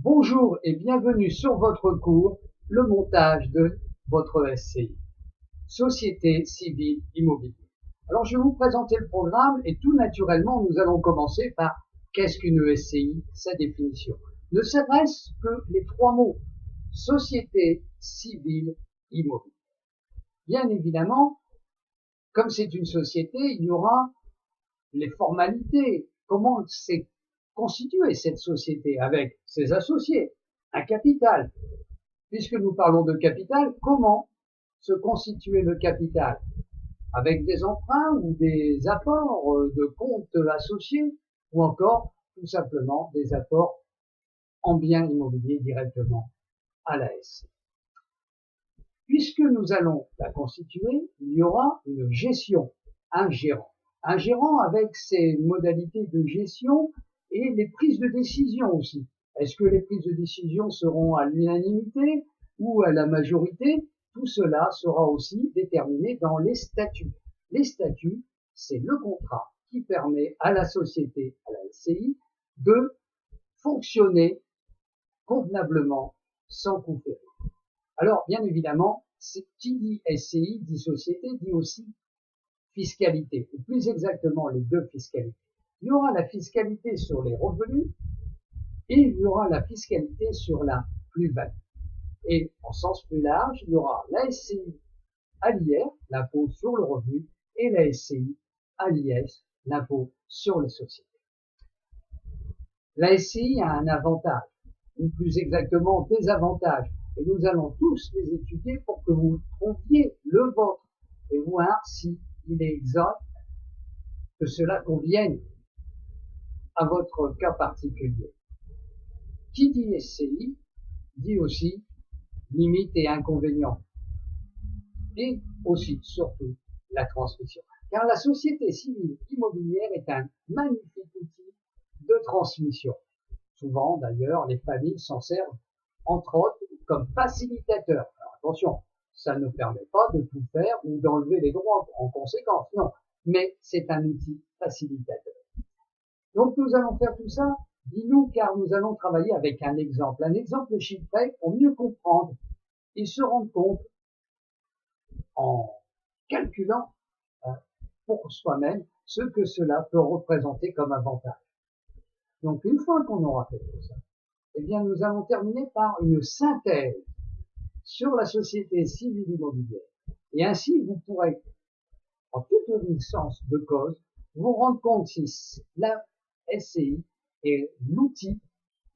Bonjour et bienvenue sur votre cours, le montage de votre SCI, Société Civile Immobilière. Alors je vais vous présenter le programme et tout naturellement nous allons commencer par qu'est-ce qu'une SCI, sa définition. Ne s'adresse que les trois mots, Société Civile Immobilière. Bien évidemment, comme c'est une société, il y aura les formalités, comment s'est constituée cette société avec ses associés, un capital. Puisque nous parlons de capital, comment se constituer le capital? Avec des emprunts ou des apports de comptes associés ou encore tout simplement des apports en biens immobiliers directement à la SCI. Puisque nous allons la constituer, il y aura une gestion, un gérant. Un gérant avec ses modalités de gestion et les prises de décision aussi. Est-ce que les prises de décision seront à l'unanimité ou à la majorité? Tout cela sera aussi déterminé dans les statuts. Les statuts, c'est le contrat qui permet à la société, à la SCI, de fonctionner convenablement sans coup férir. Alors, bien évidemment, qui dit SCI dit société, dit aussi fiscalité, ou plus exactement les deux fiscalités. Il y aura la fiscalité sur les revenus et il y aura la fiscalité sur la plus-value. Et en sens plus large, il y aura la SCI à l'IR, l'impôt sur le revenu, et la SCI à l'IS, l'impôt sur les sociétés. La SCI a un avantage, ou plus exactement des avantages, et nous allons tous les étudier pour que vous trouviez le vôtre et voir si il est exact que cela convienne à votre cas particulier. Qui dit SCI dit aussi limites et inconvénients, et aussi, surtout, la transmission. Car la société civile immobilière est un magnifique outil de transmission. Souvent, d'ailleurs, les familles s'en servent, entre autres, comme facilitateurs. Alors, attention, ça ne permet pas de tout faire ou d'enlever les droits en conséquence, non. Mais c'est un outil facilitateur. Donc, nous allons faire tout ça, dis-nous, car nous allons travailler avec un exemple chiffré pour mieux comprendre et se rendre compte en calculant pour soi-même ce que cela peut représenter comme avantage. Donc, une fois qu'on aura fait tout ça, eh bien, nous allons terminer par une synthèse sur la société civile immobilière. Et ainsi, vous pourrez, en toute connaissance de cause, vous rendre compte si la SCI est l'outil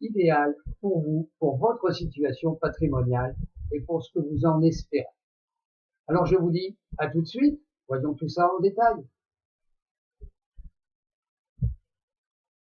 idéal pour vous, pour votre situation patrimoniale et pour ce que vous en espérez. Alors, je vous dis à tout de suite. Voyons tout ça en détail.